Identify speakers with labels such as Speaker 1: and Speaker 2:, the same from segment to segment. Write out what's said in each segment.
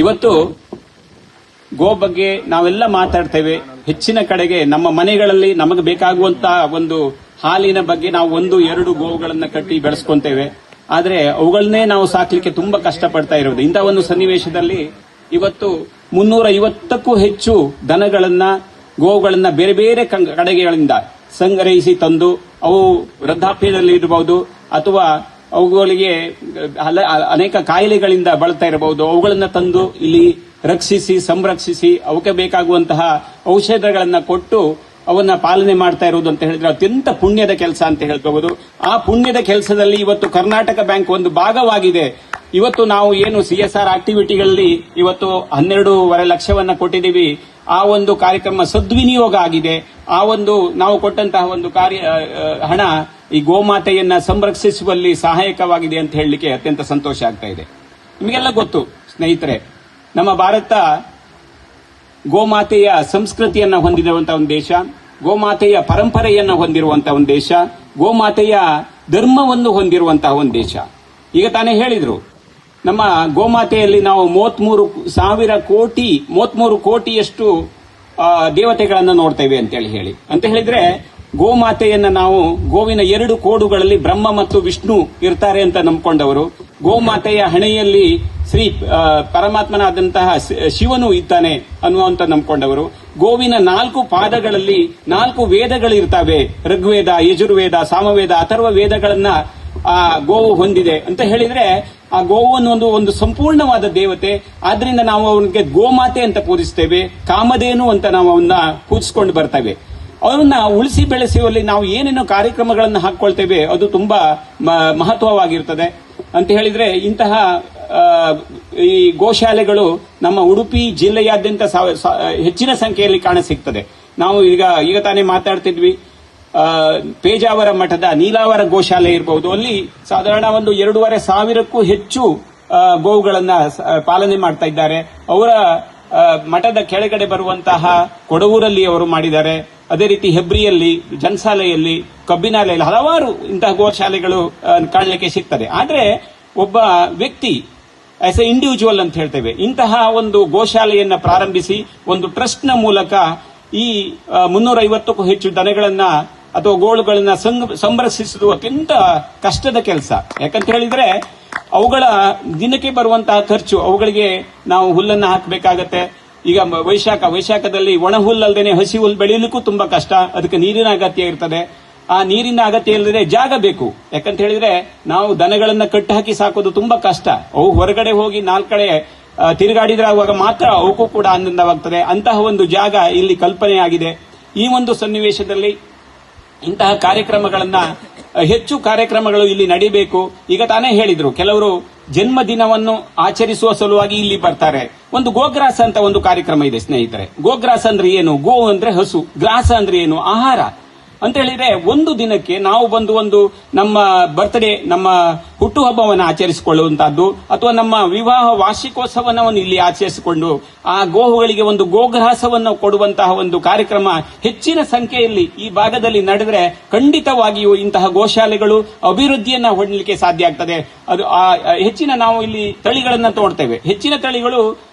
Speaker 1: ಇವತ್ತು ಗೋ ಬಗ್ಗೆ ನಾವೆಲ್ಲ ಮಾತಾಡ್ತೇವೆ. ಹೆಚ್ಚಿನ ಕಡೆಗೆ ನಮ್ಮ ಮನೆಗಳಲ್ಲಿ ನಮಗೆ ಬೇಕಾಗುವಂತಹ ಒಂದು ಹಾಲಿನ ಬಗ್ಗೆ ನಾವು 1-2 ಗೋವುಗಳನ್ನ ಕಟ್ಟಿ ಬೆಳೆಸ್ಕೊಂತೇವೆ. ಆದ್ರೆ ಅವುಗಳನ್ನೇ ನಾವು ಸಾಕ್ಲಿಕ್ಕೆ ತುಂಬಾ ಕಷ್ಟಪಡ್ತಾ ಇರೋದು. ಇಂತಹ ಒಂದು ಸನ್ನಿವೇಶದಲ್ಲಿ ಇವತ್ತು 350ಕ್ಕೂ ಹೆಚ್ಚು ದನಗಳನ್ನ ಗೋವುಗಳನ್ನ ಬೇರೆ ಬೇರೆ ಕಡೆಗಳಿಂದ ಸಂಗ್ರಹಿಸಿ ತಂದು ಅವು ವೃದ್ಧಾಪ್ಯದಲ್ಲಿ ಇರಬಹುದು ಅಥವಾ ಅವುಗಳಿಗೆ ಅನೇಕ ಕಾಯಿಲೆಗಳಿಂದ ಬಳಲ್ತಾ ಇರಬಹುದು. ಅವುಗಳನ್ನ ತಂದು ಇಲ್ಲಿ ರಕ್ಷಿಸಿ ಸಂರಕ್ಷಿಸಿ ಅವಕ್ಕೆ ಬೇಕಾಗುವಂತಹ ಔಷಧಗಳನ್ನ ಕೊಟ್ಟು ಅವನ್ನ ಪಾಲನೆ ಮಾಡ್ತಾ ಇರುವುದು ಅಂತ ಹೇಳಿದ್ರೆ ಅತ್ಯಂತ ಪುಣ್ಯದ ಕೆಲಸ ಅಂತ ಹೇಳ್ಕೋಬಹುದು. ಆ ಪುಣ್ಯದ ಕೆಲಸದಲ್ಲಿ ಇವತ್ತು ಕರ್ನಾಟಕ ಬ್ಯಾಂಕ್ ಒಂದು ಭಾಗವಾಗಿದೆ. ಇವತ್ತು ನಾವು ಏನು CSR ಆಕ್ಟಿವಿಟಿಗಳಲ್ಲಿ ಇವತ್ತು 12.5 ಲಕ್ಷವನ್ನ ಕೊಟ್ಟಿದ್ದೀವಿ. ಆ ಒಂದು ಕಾರ್ಯಕ್ರಮ ಸದ್ವಿನಿಯೋಗ ಆಗಿದೆ. ಆ ಒಂದು ನಾವು ಕೊಟ್ಟಂತಹ ಒಂದು ಹಣ ಈ ಗೋಮಾತೆಯನ್ನ ಸಂರಕ್ಷಿಸುವಲ್ಲಿ ಸಹಾಯಕವಾಗಿದೆ ಅಂತ ಹೇಳಲಿಕ್ಕೆ ಅತ್ಯಂತ ಸಂತೋಷ ಆಗ್ತಾ ಇದೆ. ನಿಮಗೆಲ್ಲ ಗೊತ್ತು ಸ್ನೇಹಿತರೆ, ನಮ್ಮ ಭಾರತ ಗೋಮಾತೆಯ ಸಂಸ್ಕೃತಿಯನ್ನ ಹೊಂದಿರುವಂತಹ ಒಂದು ದೇಶ, ಗೋಮಾತೆಯ ಪರಂಪರೆಯನ್ನ ಹೊಂದಿರುವಂತಹ ಒಂದು ದೇಶ, ಗೋಮಾತೆಯ ಧರ್ಮವನ್ನು ಹೊಂದಿರುವಂತಹ ಒಂದು ದೇಶ. ಈಗ ತಾನೇ ಹೇಳಿದ್ರು, ನಮ್ಮ ಗೋಮಾತೆಯಲ್ಲಿ ನಾವು 33 ಕೋಟಿಯಷ್ಟು ದೇವತೆಗಳನ್ನ ನೋಡ್ತೇವೆ ಅಂತ ಹೇಳಿದ್ರೆ ಗೋಮಾತೆಯನ್ನ ನಾವು ಗೋವಿನ 2 ಕೋಡುಗಳಲ್ಲಿ ಬ್ರಹ್ಮ ಮತ್ತು ವಿಷ್ಣು ಇರ್ತಾರೆ ಅಂತ ನಂಬ್ಕೊಂಡವರು, ಗೋಮಾತೆಯ ಹಣೆಯಲ್ಲಿ ಶ್ರೀ ಪರಮಾತ್ಮನಾದಂತಹ ಶಿವನು ಇದ್ದಾನೆ ಅನ್ನುವಂತ ನಂಬ್ಕೊಂಡವರು, ಗೋವಿನ 4 ಪಾದಗಳಲ್ಲಿ 4 ವೇದಗಳು ಇರ್ತವೆ, ಋಗ್ವೇದ, ಯಜುರ್ವೇದ, ಸಾಮವೇದ, ಅಥರ್ವ ವೇದಗಳನ್ನ ಆ ಗೋವು ಹೊಂದಿದೆ ಅಂತ ಹೇಳಿದ್ರೆ ಆ ಗೋವನ್ನು ಒಂದು ಸಂಪೂರ್ಣವಾದ ದೇವತೆ. ಆದ್ರಿಂದ ನಾವು ಅವನಿಗೆ ಗೋಮಾತೆ ಅಂತ ಪೂಜಿಸ್ತೇವೆ, ಕಾಮಧೇನು ಅಂತ ನಾವು ಅವನ್ನ ಪೂಜಿಸಿಕೊಂಡು ಬರ್ತೇವೆ. ಅವನ್ನ ಉಳಿಸಿ ಬೆಳೆಸುವಲ್ಲಿ ನಾವು ಏನೇನೋ ಕಾರ್ಯಕ್ರಮಗಳನ್ನು ಹಾಕೊಳ್ತೇವೆ, ಅದು ತುಂಬಾ ಮಹತ್ವವಾಗಿರ್ತದೆ ಅಂತ ಹೇಳಿದ್ರೆ ಇಂತಹ ಈ ಗೋಶಾಲೆಗಳು ನಮ್ಮ ಉಡುಪಿ ಜಿಲ್ಲೆಯಾದ್ಯಂತ ಹೆಚ್ಚಿನ ಸಂಖ್ಯೆಯಲ್ಲಿ ಕಾಣಸಿಗ್ತದೆ. ನಾವು ಈಗ ತಾನೇ ಮಾತಾಡ್ತಿದ್ವಿ, ಪೇಜಾವರ ಮಠದ ನೀಲಾವರ ಗೋಶಾಲೆ ಇರಬಹುದು, ಅಲ್ಲಿ ಸಾಧಾರಣ ಒಂದು 2,500ಕ್ಕೂ ಹೆಚ್ಚು ಗೋವುಗಳನ್ನ ಪಾಲನೆ ಮಾಡ್ತಾ ಇದ್ದಾರೆ. ಅವರ ಮಠದ ಕೆಳಗಡೆ ಬರುವಂತಹ ಕೊಡವೂರಲ್ಲಿ ಅವರು ಮಾಡಿದ್ದಾರೆ. ಅದೇ ರೀತಿ ಹೆಬ್ರಿಯಲ್ಲಿ, ಜನಸಾಲೆಯಲ್ಲಿ, ಕಬ್ಬಿನಾಲೆಯಲ್ಲಿ ಹಲವಾರು ಇಂತಹ ಗೋಶಾಲೆಗಳು ಕಾಣಲಿಕ್ಕೆ ಸಿಗ್ತದೆ. ಆದ್ರೆ ಒಬ್ಬ ವ್ಯಕ್ತಿ ಆಸ್ ಎ ಇಂಡಿವಿಜುವಲ್ ಅಂತ ಹೇಳ್ತೇವೆ, ಇಂತಹ ಒಂದು ಗೋಶಾಲೆಯನ್ನ ಪ್ರಾರಂಭಿಸಿ ಒಂದು ಟ್ರಸ್ಟ್ ನ ಮೂಲಕ ಈ 350ಕ್ಕೂ ಹೆಚ್ಚು ದನಗಳನ್ನ ಅಥವಾ ಗೋಳುಗಳನ್ನ ಸಂರಕ್ಷಿಸುವುದು ಅತ್ಯಂತ ಕಷ್ಟದ ಕೆಲಸ. ಯಾಕಂತ ಹೇಳಿದ್ರೆ ಅವುಗಳ ದಿನಕ್ಕೆ ಬರುವಂತಹ ಖರ್ಚು, ಅವುಗಳಿಗೆ ನಾವು ಹುಲ್ಲನ್ನು ಹಾಕಬೇಕಾಗತ್ತೆ. ಈಗ ವೈಶಾಖದಲ್ಲಿ ಒಣ ಹುಲ್ಲಲ್ದೇನೆ ಹಸಿ ಹುಲ್ಲು ಬೆಳೆಯಲಿಕ್ಕೂ ತುಂಬಾ ಕಷ್ಟ, ಅದಕ್ಕೆ ನೀರಿನ ಅಗತ್ಯ ಇರ್ತದೆ. ಆ ನೀರಿನ ಅಗತ್ಯ ಇಲ್ಲದೆ ಜಾಗ ಬೇಕು. ಯಾಕಂತ ಹೇಳಿದ್ರೆ ನಾವು ದನಗಳನ್ನ ಕಟ್ಟಿ ಹಾಕಿ ಸಾಕೋದು ತುಂಬಾ ಕಷ್ಟ. ಅವು ಹೊರಗಡೆ ಹೋಗಿ 4 ಕಡೆ ತಿರುಗಾಡಿದ್ರೆ ಆವಾಗ ಮಾತ್ರ ಅವಕ್ಕೂ ಕೂಡ ಆನಂದವಾಗ್ತದೆ. ಅಂತಹ ಒಂದು ಜಾಗ ಇಲ್ಲಿ ಕಲ್ಪನೆಯಾಗಿದೆ. ಈ ಒಂದು ಸನ್ನಿವೇಶದಲ್ಲಿ ಇಂತಹ ಕಾರ್ಯಕ್ರಮಗಳನ್ನ ಹೆಚ್ಚು ಕಾರ್ಯಕ್ರಮಗಳು ಇಲ್ಲಿ ನಡೀಬೇಕು. ಈಗ ತಾನೇ ಹೇಳಿದ್ರು, ಕೆಲವರು ಜನ್ಮದಿನವನ್ನು ಆಚರಿಸುವ ಸಲುವಾಗಿ ಇಲ್ಲಿ ಬರ್ತಾರೆ. ಒಂದು ಗೋಗ್ರಾಸ ಅಂತ ಒಂದು ಕಾರ್ಯಕ್ರಮ ಇದೆ ಸ್ನೇಹಿತರೆ. ಗೋಗ್ರಾಸ ಅಂದ್ರೆ ಏನು? ಗೋ ಅಂದ್ರೆ ಹಸು, ಗ್ರಾಸ ಅಂದ್ರೆ ಏನು? ಆಹಾರ ಅಂತ ಹೇಳಿದ್ರೆ ಒಂದು ದಿನಕ್ಕೆ ನಾವು ಒಂದು ನಮ್ಮ ಬರ್ತ್ಡೇ, ನಮ್ಮ ಹುಟ್ಟುಹಬ್ಬವನ್ನು ಆಚರಿಸಿಕೊಳ್ಳುವಂತಹದ್ದು ಅಥವಾ ನಮ್ಮ ವಿವಾಹ ವಾರ್ಷಿಕೋತ್ಸವವನ್ನು ಇಲ್ಲಿ ಆಚರಿಸಿಕೊಂಡು ಆ ಗೋವುಗಳಿಗೆ ಒಂದು ಗೋಗ್ರಾಸವನ್ನು ಕೊಡುವಂತಹ ಒಂದು ಕಾರ್ಯಕ್ರಮ ಹೆಚ್ಚಿನ ಸಂಖ್ಯೆಯಲ್ಲಿ ಈ ಭಾಗದಲ್ಲಿ ನಡೆದರೆ ಖಂಡಿತವಾಗಿಯೂ ಇಂತಹ ಗೋಶಾಲೆಗಳು ಅಭಿವೃದ್ಧಿಯನ್ನ ಹೊಂದಲಿಕ್ಕೆ ಸಾಧ್ಯ ಆಗ್ತದೆ. ಅದು ಹೆಚ್ಚಿನ ನಾವು ಇಲ್ಲಿ ತಳಿಗಳನ್ನ ತೋಡ್ತೇವೆ. ಹೆಚ್ಚಿನ ತಳಿಗಳು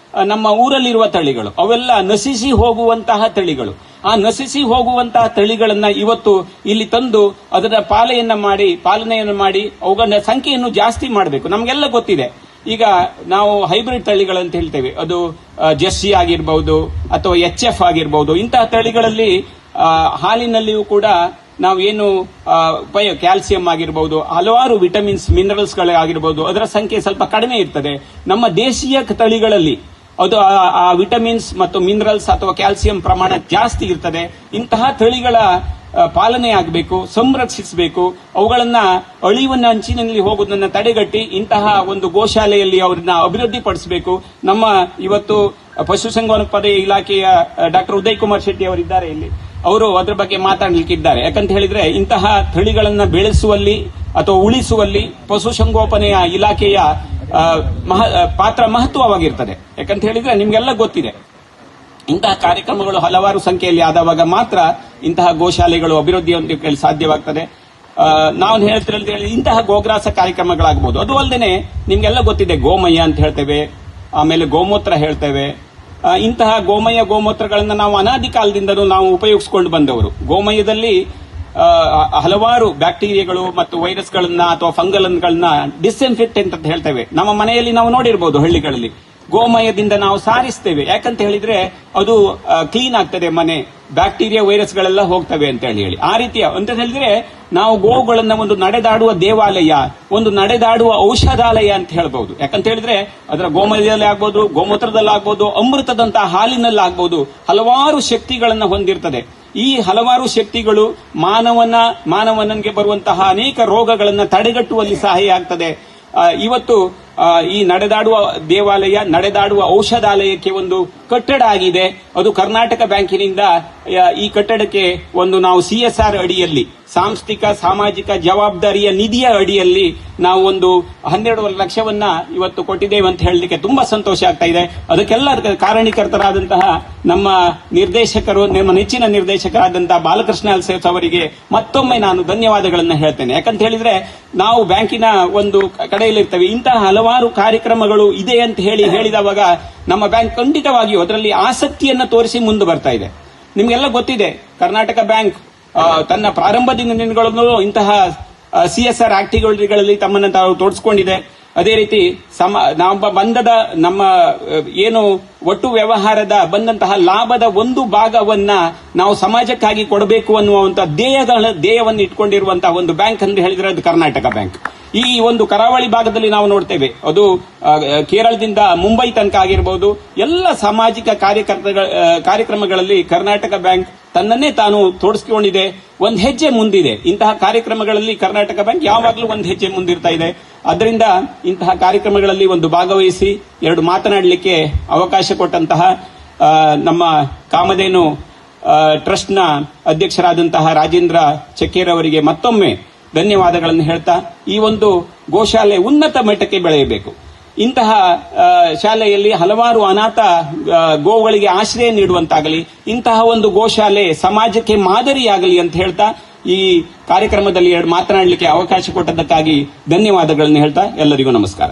Speaker 1: ನಮ್ಮ ಊರಲ್ಲಿರುವ ತಳಿಗಳು, ಅವೆಲ್ಲ ನಶಿಸಿ ಹೋಗುವಂತಹ ತಳಿಗಳು. ಆ ನಶಿಸಿ ಹೋಗುವಂತಹ ತಳಿಗಳನ್ನ ಇವತ್ತು ಇಲ್ಲಿ ತಂದು ಅದರ ಪಾಲನೆಯನ್ನು ಮಾಡಿ ಅವುಗಳ ಸಂಖ್ಯೆಯನ್ನು ಜಾಸ್ತಿ ಮಾಡಬೇಕು. ನಮಗೆಲ್ಲ ಗೊತ್ತಿದೆ, ಈಗ ನಾವು ಹೈಬ್ರಿಡ್ ತಳಿಗಳಂತ ಹೇಳ್ತೇವೆ, ಅದು ಜೆರ್ಸಿ ಆಗಿರಬಹುದು ಅಥವಾ HF ಆಗಿರಬಹುದು. ಇಂತಹ ತಳಿಗಳಲ್ಲಿ ಹಾಲಿನಲ್ಲಿಯೂ ಕೂಡ ನಾವೇನು ಕ್ಯಾಲ್ಸಿಯಂ ಆಗಿರಬಹುದು, ಹಲವಾರು ವಿಟಮಿನ್ಸ್, ಮಿನರಲ್ಸ್ ಗಳಾಗಿರಬಹುದು, ಅದರ ಸಂಖ್ಯೆ ಸ್ವಲ್ಪ ಕಡಿಮೆ ಇರ್ತದೆ. ನಮ್ಮ ದೇಶೀಯ ತಳಿಗಳಲ್ಲಿ ಅದು ಆ ವಿಟಮಿನ್ಸ್ ಮತ್ತು ಮಿನರಲ್ಸ್ ಅಥವಾ ಕ್ಯಾಲ್ಸಿಯಂ ಪ್ರಮಾಣ ಜಾಸ್ತಿ ಇರ್ತದೆ. ಇಂತಹ ತಳಿಗಳ ಪಾಲನೆ ಆಗಬೇಕು, ಸಂರಕ್ಷಿಸಬೇಕು, ಅವುಗಳನ್ನ ಅಳಿವಿನ ಅಂಚಿನಲ್ಲಿ ಹೋಗುವುದನ್ನ ತಡೆಗಟ್ಟಿ ಇಂತಹ ಒಂದು ಗೋಶಾಲೆಯಲ್ಲಿ ಅವರನ್ನ ಅಭಿವೃದ್ಧಿಪಡಿಸಬೇಕು. ನಮ್ಮ ಇವತ್ತು ಪಶುಸಂಗೋಪನೆ ಇಲಾಖೆಯ ಡಾಕ್ಟರ್ ಉದಯ್ ಕುಮಾರ್ ಶೆಟ್ಟಿ ಅವರಿದ್ದಾರೆ ಇಲ್ಲಿ, ಅವರು ಅದರ ಬಗ್ಗೆ ಮಾತಾಡಲಿಕ್ಕಿದ್ದಾರೆ. ಯಾಕಂತ ಹೇಳಿದ್ರೆ ಇಂತಹ ತಳಿಗಳನ್ನ ಬೆಳೆಸುವಲ್ಲಿ ಅಥವಾ ಉಳಿಸುವಲ್ಲಿ ಪಶುಸಂಗೋಪನೆಯ ಇಲಾಖೆಯ ಪಾತ್ರ ಮಹತ್ವವಾಗಿರ್ತದೆ. ಯಾಕಂತ ಹೇಳಿದ್ರೆ ನಿಮ್ಗೆಲ್ಲ ಗೊತ್ತಿದೆ, ಇಂತಹ ಕಾರ್ಯಕ್ರಮಗಳು ಹಲವಾರು ಸಂಖ್ಯೆಯಲ್ಲಿ ಆದವಾಗ ಮಾತ್ರ ಇಂತಹ ಗೋಶಾಲೆಗಳು ಅಭಿವೃದ್ಧಿ ಹೊಂದಲಿಕ್ಕೆ ಸಾಧ್ಯವಾಗ್ತದೆ. ನಾವು ಹೇಳ್ತಿರೋದು ಇಂತಹ ಗೋಗ್ರಾಸ ಕಾರ್ಯಕ್ರಮಗಳಾಗಬಹುದು. ಅದು ಅಲ್ಲದೆ ನಿಮ್ಗೆಲ್ಲ ಗೊತ್ತಿದೆ, ಗೋಮಯ ಅಂತ ಹೇಳ್ತೇವೆ, ಆಮೇಲೆ ಗೋಮೂತ್ರ ಹೇಳ್ತೇವೆ. ಇಂತಹ ಗೋಮಯ ಗೋಮೂತ್ರಗಳನ್ನ ನಾವು ಅನಾದಿ ಕಾಲದಿಂದಲೂ ನಾವು ಉಪಯೋಗಿಸಿಕೊಂಡು ಬಂದವರು. ಗೋಮಯದಲ್ಲಿ ಹಲವಾರು ಬ್ಯಾಕ್ಟೀರಿಯಾಗಳು ಮತ್ತು ವೈರಸ್ಗಳನ್ನ ಅಥವಾ ಫಂಗಲ್ಗಳನ್ನ ಡಿಸ್ಇನ್ಫೆಕ್ಟೆಂಟ್ ಅಂತ ಹೇಳ್ತೇವೆ. ನಮ್ಮ ಮನೆಯಲ್ಲಿ ನಾವು ನೋಡಿರಬಹುದು, ಹಳ್ಳಿಗಳಲ್ಲಿ ಗೋಮಯದಿಂದ ನಾವು ಸಾರಿಸ್ತೇವೆ. ಯಾಕಂತ ಹೇಳಿದ್ರೆ ಅದು ಕ್ಲೀನ್ ಆಗ್ತದೆ ಮನೆ, ಬ್ಯಾಕ್ಟೀರಿಯಾ ವೈರಸ್ಗಳೆಲ್ಲ ಹೋಗ್ತವೆ ಅಂತ ಹೇಳಿ. ಆ ರೀತಿಯ ಅಂತ ಹೇಳಿದ್ರೆ ನಾವು ಗೋವುಗಳನ್ನ ಒಂದು ನಡೆದಾಡುವ ದೇವಾಲಯ, ಒಂದು ನಡೆದಾಡುವ ಔಷಧಾಲಯ ಅಂತ ಹೇಳ್ಬಹುದು. ಯಾಕಂತ ಹೇಳಿದ್ರೆ ಅದರ ಗೋಮಯದಲ್ಲಿ ಆಗ್ಬಹುದು, ಗೋಮೂತ್ರದಲ್ಲಿ ಆಗ್ಬಹುದು, ಅಮೃತದಂತಹ ಹಾಲಿನಲ್ಲಿ ಆಗ್ಬಹುದು, ಹಲವಾರು ಶಕ್ತಿಗಳನ್ನ ಹೊಂದಿರ್ತದೆ. ಈ ಹಲವಾರು ಶಕ್ತಿಗಳು ಮಾನವನಿಗೆ ಬರುವಂತಹ ಅನೇಕ ರೋಗಗಳನ್ನ ತಡೆಗಟ್ಟುವಲ್ಲಿ ಸಹಾಯ ಆಗ್ತದೆ. ಇವತ್ತು ಈ ನಡೆದಾಡುವ ದೇವಾಲಯ, ನಡೆದಾಡುವ ಔಷಧಾಲಯಕ್ಕೆ ಒಂದು ಕಟ್ಟಡ ಆಗಿದೆ. ಅದು ಕರ್ನಾಟಕ ಬ್ಯಾಂಕಿನಿಂದ ಈ ಕಟ್ಟಡಕ್ಕೆ ಒಂದು ನಾವು CSR ಅಡಿಯಲ್ಲಿ, ಸಾಂಸ್ಥಿಕ ಸಾಮಾಜಿಕ ಜವಾಬ್ದಾರಿಯ ನಿಧಿಯ ಅಡಿಯಲ್ಲಿ ನಾವು ಒಂದು 12 ಲಕ್ಷವನ್ನ ಇವತ್ತು ಕೊಟ್ಟಿದ್ದೇವೆ ಅಂತ ಹೇಳಲಿಕ್ಕೆ ತುಂಬಾ ಸಂತೋಷ ಆಗ್ತಾ ಇದೆ. ಅದಕ್ಕೆಲ್ಲ ಕಾರಣೀಕರ್ತರಾದಂತಹ ನಮ್ಮ ನಿರ್ದೇಶಕರು, ನಿಮ್ಮ ನೆಚ್ಚಿನ ನಿರ್ದೇಶಕರಾದಂತಹ ಬಾಲಕೃಷ್ಣ ಅಲ್ಸೇಫ್ ಅವರಿಗೆ ಮತ್ತೊಮ್ಮೆ ನಾನು ಧನ್ಯವಾದಗಳನ್ನ ಹೇಳ್ತೇನೆ. ಯಾಕಂತ ಹೇಳಿದ್ರೆ ನಾವು ಬ್ಯಾಂಕಿನ ಒಂದು ಕಡೆಯಲ್ಲಿರ್ತೇವೆ, ಇಂತಹ ಹಲವಾರು ಕಾರ್ಯಕ್ರಮಗಳು ಇದೆ ಅಂತ ಹೇಳಿದವಾಗ ನಮ್ಮ ಬ್ಯಾಂಕ್ ಖಂಡಿತವಾಗಿಯೂ ಅದರಲ್ಲಿ ಆಸಕ್ತಿಯನ್ನ ತೋರಿಸಿ ಮುಂದೆ ಬರ್ತಾ ಇದೆ. ನಿಮ್ಗೆಲ್ಲ ಗೊತ್ತಿದೆ, ಕರ್ನಾಟಕ ಬ್ಯಾಂಕ್ ತನ್ನ ಪ್ರಾರಂಭದಿಂದ ದಿನಗಳನ್ನು ಇಂತಹ CSR ಆಕ್ಟಿವಿಟಿಗಳಲ್ಲಿ ತಮ್ಮನ್ನು ತಾವು ತೋರಿಸಿಕೊಂಡಿದೆ. ಅದೇ ರೀತಿ ನಮ್ಮ ಏನು ಒಟ್ಟು ವ್ಯವಹಾರದ ಬಂದಂತಹ ಲಾಭದ ಒಂದು ಭಾಗವನ್ನ ನಾವು ಸಮಾಜಕ್ಕಾಗಿ ಕೊಡಬೇಕು ಅನ್ನುವಂತಹ ಧ್ಯೇಯವನ್ನು ಇಟ್ಕೊಂಡಿರುವಂತಹ ಒಂದು ಬ್ಯಾಂಕ್ ಅಂತ ಹೇಳಿದ್ರೆ ಅದು ಕರ್ನಾಟಕ ಬ್ಯಾಂಕ್. ಈ ಒಂದು ಕರಾವಳಿ ಭಾಗದಲ್ಲಿ ನಾವು ನೋಡ್ತೇವೆ, ಅದು ಕೇರಳದಿಂದ ಮುಂಬೈ ತನಕ ಆಗಿರಬಹುದು, ಎಲ್ಲ ಸಾಮಾಜಿಕ ಕಾರ್ಯಕ್ರಮಗಳಲ್ಲಿ ಕರ್ನಾಟಕ ಬ್ಯಾಂಕ್ ತನ್ನನ್ನೇ ತಾನು ತೋಡಿಸಿಕೊಂಡಿದೆ, ಒಂದು ಹೆಜ್ಜೆ ಮುಂದಿದೆ. ಇಂತಹ ಕಾರ್ಯಕ್ರಮಗಳಲ್ಲಿ ಕರ್ನಾಟಕ ಬ್ಯಾಂಕ್ ಯಾವಾಗಲೂ ಒಂದು ಹೆಜ್ಜೆ ಮುಂದಿರ್ತಾ ಇದೆ. ಅದರಿಂದ ಇಂತಹ ಕಾರ್ಯಕ್ರಮಗಳಲ್ಲಿ ಒಂದು ಭಾಗವಹಿಸಿ ಎರಡು ಮಾತನಾಡಲಿಕ್ಕೆ ಅವಕಾಶ ಕೊಟ್ಟಂತಹ ನಮ್ಮ ಕಾಮಧೇನು ಟ್ರಸ್ಟ್ನ ಅಧ್ಯಕ್ಷರಾದಂತಹ ರಾಜೇಂದ್ರ ಚಕ್ಕೇರ್ ಅವರಿಗೆ ಮತ್ತೊಮ್ಮೆ ಧನ್ಯವಾದಗಳನ್ನು ಹೇಳ್ತಾ, ಈ ಒಂದು ಗೋಶಾಲೆ ಉನ್ನತ ಮಟ್ಟಕ್ಕೆ ಬೆಳೆಯಬೇಕು. ಇಂತಹ ಶಾಲೆಯಲ್ಲಿ ಹಲವಾರು ಅನಾಥ ಗೋವುಗಳಿಗೆ ಆಶ್ರಯ ನೀಡುವಂತಾಗಲಿ, ಇಂತಹ ಒಂದು ಗೋಶಾಲೆ ಸಮಾಜಕ್ಕೆ ಮಾದರಿಯಾಗಲಿ ಅಂತ ಹೇಳ್ತಾ ಈ ಕಾರ್ಯಕ್ರಮದಲ್ಲಿ ಮಾತನಾಡಲಿಕ್ಕೆ ಅವಕಾಶ ಕೊಟ್ಟದ್ದಕ್ಕಾಗಿ ಧನ್ಯವಾದಗಳನ್ನು ಹೇಳ್ತಾ ಎಲ್ಲರಿಗೂ ನಮಸ್ಕಾರ.